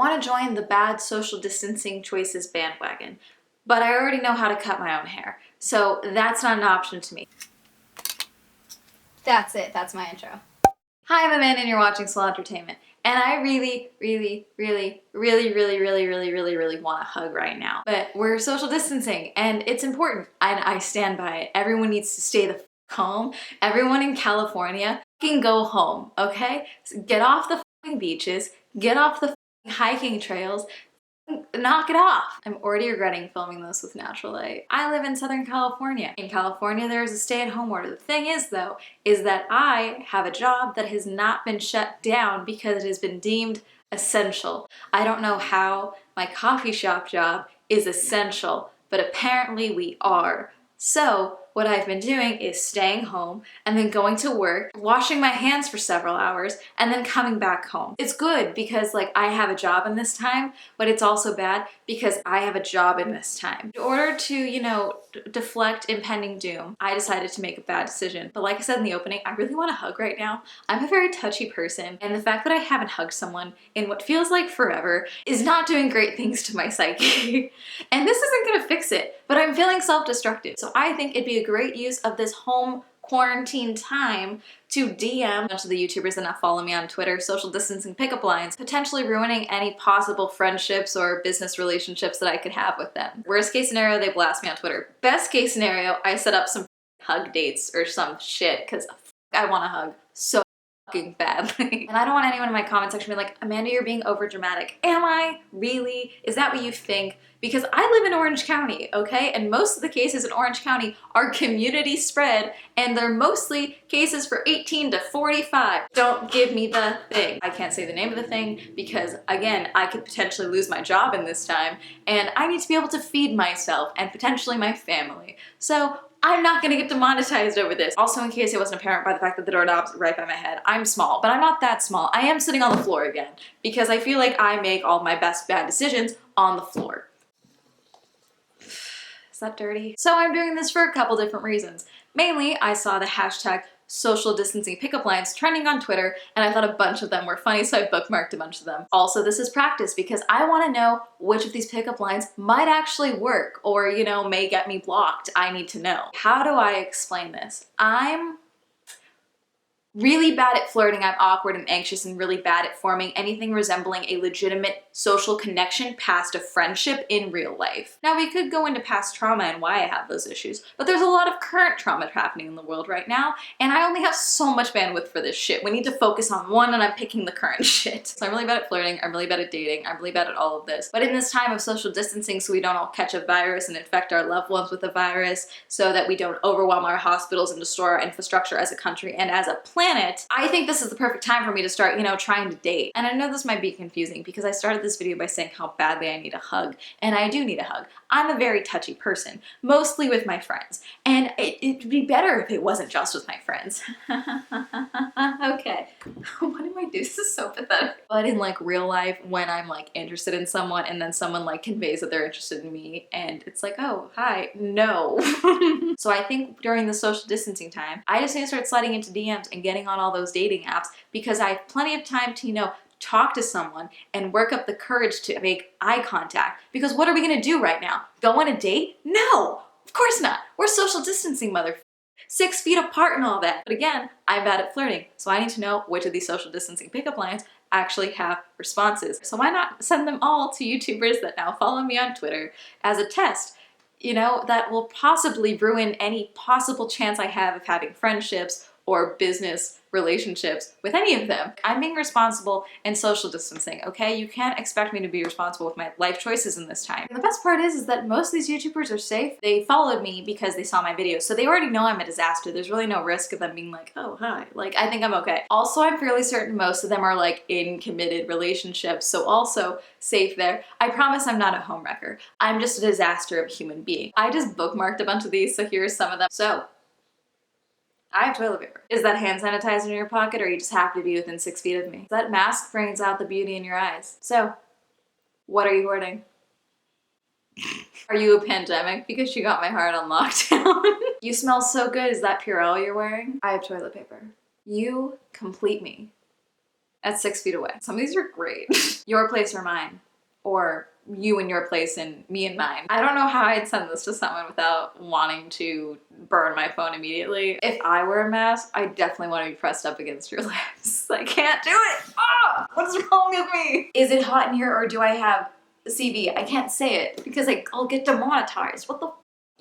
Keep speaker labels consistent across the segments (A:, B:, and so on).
A: want to join the bad social distancing choices bandwagon, but I already know how to cut my own hair, so that's not an option to me.
B: That's it. That's my intro.
A: Hi, I'm Amanda and you're watching Swell Entertainment. And I really want a hug right now. But we're social distancing and it's important and I stand by it. Everyone needs to stay the f home. Everyone in California can go home, okay? So get off the f***ing beaches, get off the f***ing hiking trails, knock it off. I'm already regretting filming this with natural light. I live in Southern California. In California, there is a stay-at-home order. The thing is, though, is that I have a job that has not been shut down because it has been deemed essential. I don't know how my coffee shop job is essential, but apparently we are. So what I've been doing is staying home and then going to work, washing my hands for several hours, and then coming back home. It's good because like I have a job in this time, but it's also bad because I have a job in this time. In order to, you know, deflect impending doom, I decided to make a bad decision. But like I said in the opening, I really want a hug right now. I'm a very touchy person, and the fact that I haven't hugged someone in what feels like forever is not doing great things to my psyche. And this isn't gonna fix it, but I'm feeling self-destructive. So I think it'd be a great use of this home quarantine time to DM a bunch of the YouTubers that now follow me on Twitter, social distancing pickup lines, potentially ruining any possible friendships or business relationships that I could have with them. Worst case scenario, they blast me on Twitter. Best case scenario, I set up some hug dates or some shit because I want to hug so fucking badly. And I don't want anyone in my comment section to be like, Amanda, you're being over dramatic. Am I? Really? Is that what you think? Because I live in Orange County, okay? And most of the cases in Orange County are community spread, and they're mostly cases for 18 to 45. Don't give me the thing. I can't say the name of the thing because, again, I could potentially lose my job in this time, and I need to be able to feed myself and potentially my family. So I'm not gonna get demonetized over this. Also, in case it wasn't apparent by the fact that the doorknob's right by my head, I'm small, but I'm not that small. I am sitting on the floor again because I feel like I make all my best bad decisions on the floor. Is that dirty? So I'm doing this for a couple different reasons. Mainly, I saw the hashtag social distancing pickup lines trending on Twitter, and I thought a bunch of them were funny, so I bookmarked a bunch of them. Also, this is practice because I want to know which of these pickup lines might actually work or, you know, may get me blocked. I need to know. How do I explain this? I'm really bad at flirting. I'm awkward and anxious and really bad at forming anything resembling a legitimate social connection past a friendship in real life. Now, we could go into past trauma and why I have those issues, but there's a lot of current trauma happening in the world right now, and I only have so much bandwidth for this shit. We need to focus on one, and I'm picking the current shit. So I'm really bad at flirting, I'm really bad at dating, I'm really bad at all of this. But in this time of social distancing, so we don't all catch a virus and infect our loved ones with a virus, so that we don't overwhelm our hospitals and destroy our infrastructure as a country and as a planet, I think this is the perfect time for me to start, you know, trying to date. And I know this might be confusing because I started this video by saying how badly I need a hug, and I do need a hug. I'm a very touchy person, mostly with my friends, and it'd be better if it wasn't just with my friends. Okay, what am I doing? This is so pathetic. But in like real life, when I'm like interested in someone and then someone like conveys that they're interested in me and it's like, oh, hi, no. So I think during the social distancing time, I just need to start sliding into DMs and getting on all those dating apps because I have plenty of time to, you know, talk to someone and work up the courage to make eye contact. Because what are we gonna do right now? Go on a date? No, of course not. We're social distancing, motherfucker. 6 feet apart and all that. But again, I'm bad at flirting, so I need to know which of these social distancing pickup lines actually have responses. So why not send them all to YouTubers that now follow me on Twitter as a test? You know, that will possibly ruin any possible chance I have of having friendships or business relationships with any of them. I'm being responsible and social distancing, okay? You can't expect me to be responsible with my life choices in this time. And the best part is that most of these YouTubers are safe. They followed me because they saw my videos, so they already know I'm a disaster. There's really no risk of them being like, oh, hi. Like, I think I'm okay. Also, I'm fairly certain most of them are like in committed relationships, so also safe there. I promise I'm not a homewrecker. I'm just a disaster of a human being. I just bookmarked a bunch of these, so here's some of them. So, I have toilet paper. Is that hand sanitizer in your pocket, or you just happen to be within 6 feet of me? That mask brings out the beauty in your eyes. So, what are you hoarding? Are you a pandemic? Because you got my heart on lockdown. You smell so good. Is that Purell you're wearing? I have toilet paper. You complete me. at 6 feet away. Some of these are great. Your place or mine, or you and your place and me and mine. I don't know how I'd send this to someone without wanting to burn my phone immediately. If I wear a mask, I definitely want to be pressed up against your lips. I can't do it. Ah, what's wrong with me? Is it hot in here or do I have CV? I can't say it because I'll get demonetized. What the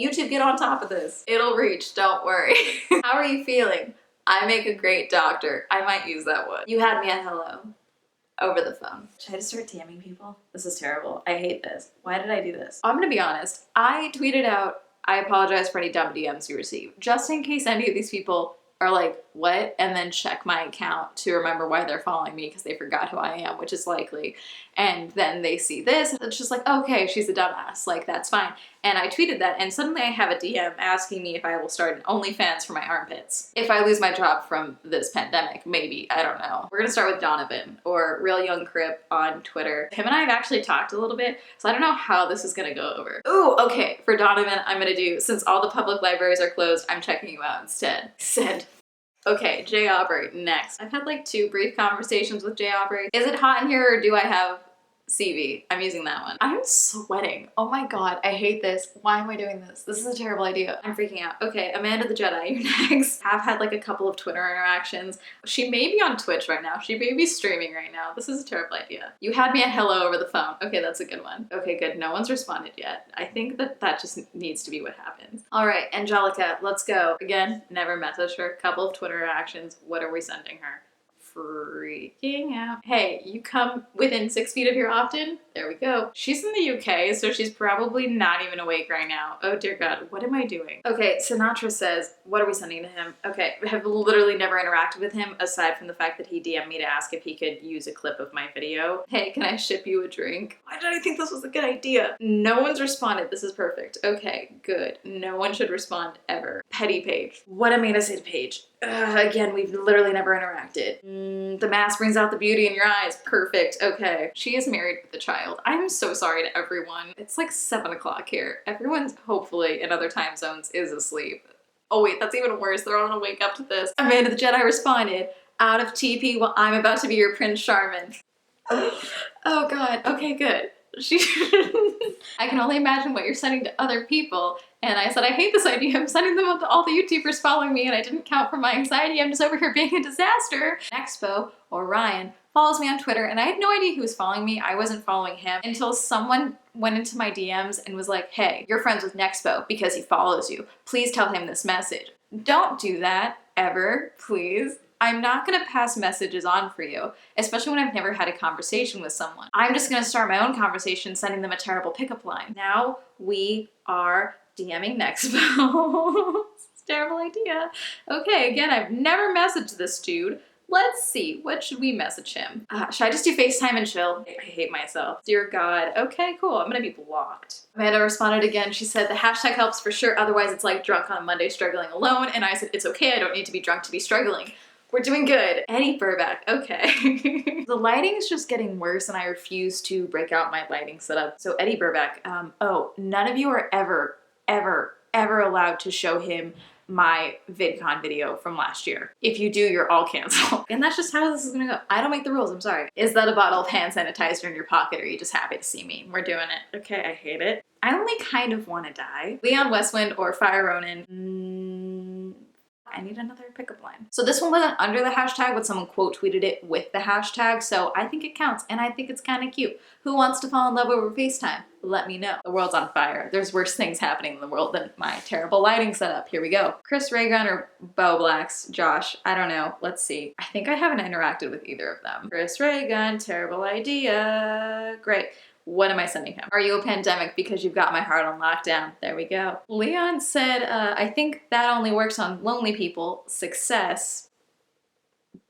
A: YouTube, get on top of this. It'll reach, don't worry. How are you feeling? I make a great doctor. I might use that one. You had me at hello. Over the phone. Should I just start DMing people? This is terrible. I hate this. Why did I do this? I'm gonna be honest. I tweeted out, I apologize for any dumb DMs you receive, just in case any of these people are like, what? And then check my account to remember why they're following me because they forgot who I am, which is likely. And then they see this and it's just like, okay, she's a dumbass. Like, that's fine. And I tweeted that and suddenly I have a DM asking me if I will start an OnlyFans for my armpits. If I lose my job from this pandemic, maybe, I don't know. We're gonna start with Donovan, or Real Young Crip on Twitter. Him and I have actually talked a little bit, so I don't know how this is gonna go over. Ooh, okay, for Donovan, I'm gonna do, since all the public libraries are closed, I'm checking you out instead. Send. Okay, Jay Aubrey, next. I've had like 2 brief conversations with Jay Aubrey. Is it hot in here or do I have CV? I'm using that one. I'm sweating. Oh my god, I hate this. Why am I doing this? This is a terrible idea. I'm freaking out. Okay, Amanda the Jedi, you're next. I've had like a couple of Twitter interactions. She may be on Twitch right now. She may be streaming right now. This is a terrible idea. You had me at hello over the phone. Okay, that's a good one. Okay, good. No one's responded yet. I think that just needs to be what happens. All right, Angelica, let's go. Again, never messaged her. Couple of Twitter interactions. What are we sending her? Freaking out. Hey, you come within 6 feet of here often? There we go. She's in the UK, so she's probably not even awake right now. Oh dear God, what am I doing? Okay, Sinatra says, what are we sending to him? Okay, I have literally never interacted with him aside from the fact that he DM'd me to ask if he could use a clip of my video. Hey, can I ship you a drink? Why did I think this was a good idea? No one's responded. This is perfect. Okay, good. No one should respond ever. Petty Page. What am I gonna say to Paige? Again, we've literally never interacted. The mask brings out the beauty in your eyes. Perfect. Okay. She is married with a child. I'm so sorry to everyone. It's like 7 o'clock here. Everyone's hopefully in other time zones is asleep. Oh wait, that's even worse. They're all gonna wake up to this. Amanda the Jedi responded, out of TP while I'm about to be your Prince Charming. Oh God. Okay, good. I can only imagine what you're sending to other people. And I said, I hate this idea. I'm sending them to all the YouTubers following me and I didn't count for my anxiety. I'm just over here being a disaster. Expo, or Ryan, follows me on Twitter and I had no idea who was following me. I wasn't following him until someone went into my DMs and was like, hey, you're friends with Nexpo because he follows you. Please tell him this message. Don't do that ever, please. I'm not gonna pass messages on for you, especially when I've never had a conversation with someone. I'm just gonna start my own conversation sending them a terrible pickup line. Now we are DMing Nexpo. It's a terrible idea. Okay, again, I've never messaged this dude. Let's see, what should we message him? Should I just do FaceTime and chill? I hate myself. Dear God. Okay, cool, I'm gonna be blocked. Amanda responded again. She said, the hashtag helps for sure, otherwise it's like drunk on a Monday struggling alone. And I said, it's okay, I don't need to be drunk to be struggling. We're doing good. Eddie Burback, okay. The lighting is just getting worse and I refuse to break out my lighting setup. So Eddie Burback, oh, none of you are ever allowed to show him my VidCon video from last year. If you do, you're all canceled. And that's just how this is gonna go. I don't make the rules, I'm sorry. Is that a bottle of hand sanitizer in your pocket or are you just happy to see me? We're doing it. Okay, I hate it. I only kind of wanna die. Leon Westwind or Fire Ronin. I need another pickup line. So this one wasn't under the hashtag, but someone quote tweeted it with the hashtag, so I think it counts, and I think it's kind of cute. Who wants to fall in love over FaceTime? Let me know. The world's on fire. There's worse things happening in the world than my terrible lighting setup. Here we go. Chris Raygun or Bo Blacks, Josh, I don't know. Let's see. I think I haven't interacted with either of them. Chris Raygun, terrible idea. Great. What am I sending him? Are you a pandemic because you've got my heart on lockdown? There we go. Leon said, I think that only works on lonely people. Success.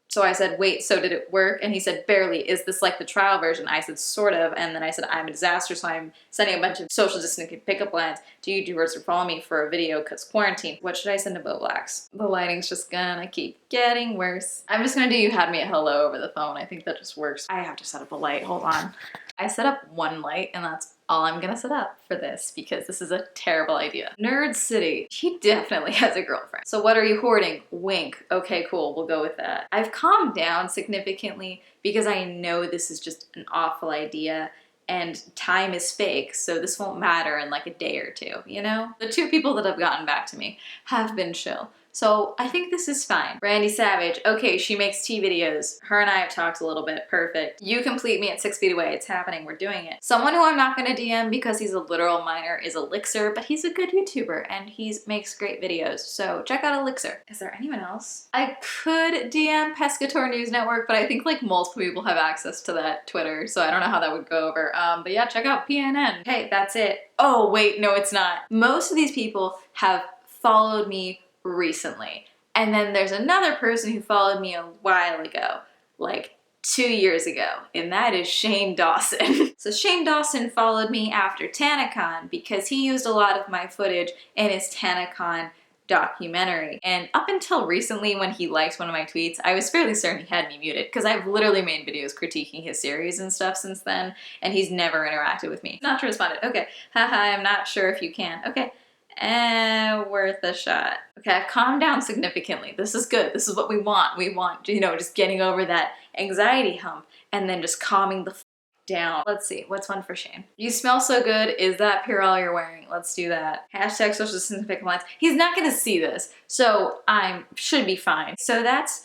A: So I said, wait, so did it work? And he said, barely. Is this like the trial version? I said, sort of. And then I said, I'm a disaster, so I'm sending a bunch of social distancing pickup lines to YouTubers to follow me for a video because quarantine. What should I send to Bo Blacks? The lighting's just gonna keep getting worse. I'm just gonna do you had me at hello over the phone. I think that just works. I have to set up a light, hold on. I set up one light and that's all I'm gonna set up for this because this is a terrible idea. Nerd City. He definitely has a girlfriend. So what are you hoarding? Wink. Okay, cool. We'll go with that. I've calmed down significantly because I know this is just an awful idea and time is fake, so this won't matter in like a day or two, you know? The two people that have gotten back to me have been chill. So I think this is fine. Randy Savage, okay, she makes tea videos. Her and I have talked a little bit, perfect. You complete me at 6 feet away, it's happening, we're doing it. Someone who I'm not gonna DM because he's a literal minor is Elixir, but he's a good YouTuber and he makes great videos, so check out Elixir. Is there anyone else? I could DM Pescator News Network, but I think like multiple people have access to that Twitter, so I don't know how that would go over. But yeah, check out PNN. Hey, that's it. Oh wait, no it's not. Most of these people have followed me recently. And then there's another person who followed me a while ago, like 2 years ago, and that is Shane Dawson. So Shane Dawson followed me after TanaCon because he used a lot of my footage in his TanaCon documentary. And up until recently when he liked one of my tweets, I was fairly certain he had me muted because I've literally made videos critiquing his series and stuff since then, and he's never interacted with me. Not to respond. Okay, haha, I'm not sure if you can. Okay. Worth a shot. Okay, I've calmed down significantly. This is good. This is what we want. We want, you know, just getting over that anxiety hump and then just calming the f down. Let's see, what's one for Shane? You smell so good. Is that Purell you're wearing? Let's do that. Hashtag social distancing pickup lines. He's not gonna see this, so I should be fine. So that's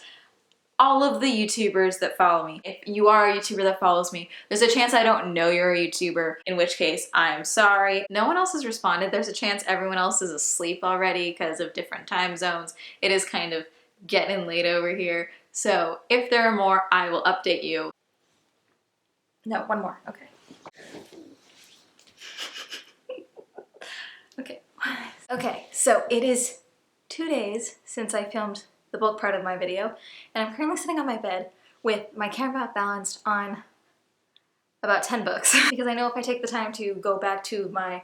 A: all of the YouTubers that follow me. If you are a YouTuber that follows me, there's a chance I don't know you're a YouTuber, in which case I'm sorry. No one else has responded. There's a chance everyone else is asleep already because of different time zones. It is kind of getting late over here. So if there are more, I will update you. No, one more, okay. Okay. Okay, so it is 2 days since I filmed the bulk part of my video, and I'm currently sitting on my bed with my camera balanced on about 10 books because I know if I take the time to go back to my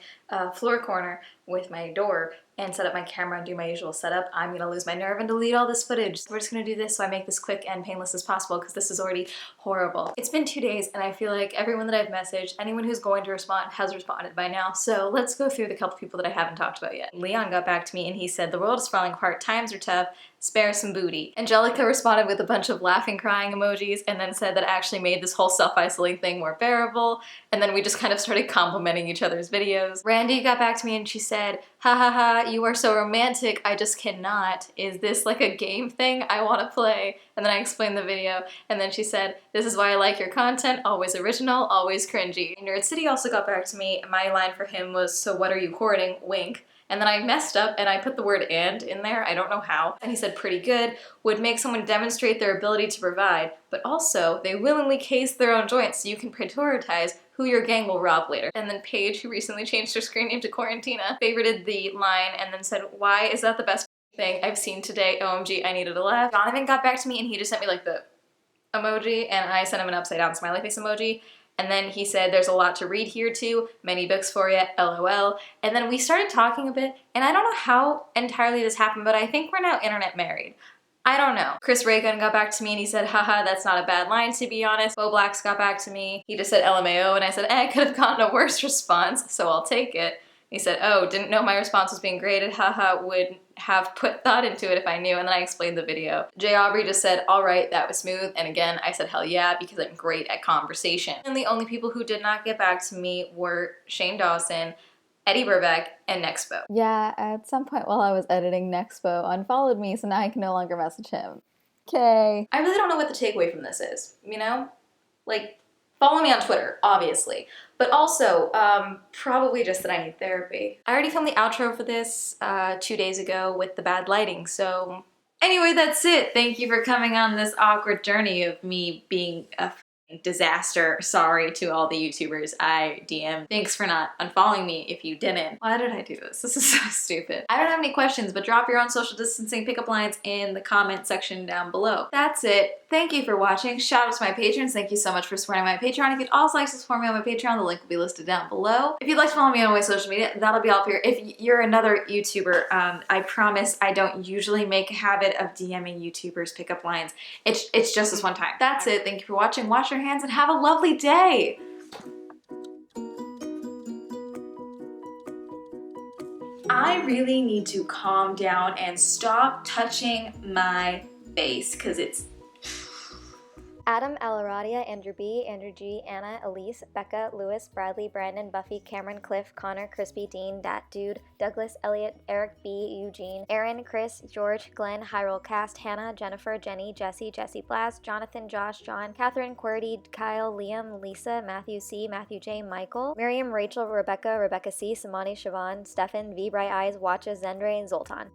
A: floor corner with my door and set up my camera and do my usual setup, I'm gonna lose my nerve and delete all this footage. So we're just gonna do this so I make this quick and painless as possible because this is already horrible. It's been 2 days and I feel like everyone that I've messaged, anyone who's going to respond has responded by now. So let's go through the couple people that I haven't talked about yet. Leon got back to me and he said, the world is falling apart, times are tough, spare some booty. Angelica responded with a bunch of laughing, crying emojis and then said that it actually made this whole self-isolating thing more bearable. And then we just kind of started complimenting each other's videos. Randy got back to me and she said, ha ha ha, you are so romantic, I just cannot. Is this like a game thing I want to play? And then I explained the video and then she said, this is why I like your content, always original, always cringy. Nerd City also got back to me. My line for him was, so what are you hoarding? Wink. And then I messed up and I put the word and in there, I don't know how. And he said pretty good, would make someone demonstrate their ability to provide, but also they willingly case their own joints so you can prioritize who your gang will rob later. And then Paige, who recently changed her screen name to Quarantina, favorited the line and then said, why is that the best thing I've seen today? OMG, I needed a laugh. Donovan got back to me and he just sent me like the emoji and I sent him an upside down smiley face emoji. And then he said, there's a lot to read here too, many books for you, LOL. And then we started talking a bit, and I don't know how entirely this happened, but I think we're now internet married. I don't know. Chris Reagan got back to me and he said, haha, that's not a bad line to be honest. Bo Blacks got back to me. He just said LMAO and I said, I could have gotten a worse response, so I'll take it. He said, oh, didn't know my response was being graded, haha, would have put thought into it if I knew, and then I explained the video. Jay Aubrey just said, all right, that was smooth, and again, I said hell yeah, because I'm great at conversation. And the only people who did not get back to me were Shane Dawson, Eddie Burbeck, and Nexpo.
B: Yeah, at some point while I was editing, Nexpo unfollowed me, so now I can no longer message him. Okay.
A: I really don't know what the takeaway from this is, you know? Like, follow me on Twitter, obviously. But also, probably just that I need therapy. I already filmed the outro for this 2 days ago with the bad lighting, so... Anyway, that's it. Thank you for coming on this awkward journey of me being a disaster. Sorry to all the YouTubers I DM. Thanks for not unfollowing me if you didn't. Why did I do this? This is so stupid. I don't have any questions, but drop your own social distancing pickup lines in the comment section down below. That's it. Thank you for watching. Shout out to my patrons. Thank you so much for supporting my Patreon. If you'd also like to support me on my Patreon, the link will be listed down below. If you'd like to follow me on my social media, that'll be all up here. If you're another YouTuber, I promise I don't usually make a habit of DMing YouTubers pickup lines. It's just this one time. That's it. Thank you for watching. Wash your hands and have a lovely day. I really need to calm down and stop touching my face because it's
C: Adam, Alaradia, Andrew B, Andrew G, Anna, Elise, Becca, Lewis, Bradley, Brandon, Buffy, Cameron, Cliff, Connor, Crispy, Dean, Dat Dude, Douglas, Elliot, Eric B, Eugene, Aaron, Chris, George, Glenn, Hyrule Cast, Hannah, Jennifer, Jenny, Jesse, Jesse Blast, Jonathan, Josh, John, Catherine, Qwerty, Kyle, Liam, Lisa, Matthew C, Matthew J, Michael, Miriam, Rachel, Rebecca, Rebecca C, Samani, Siobhan, Stefan, V Bright Eyes, Watcha, Zendre, and Zoltan.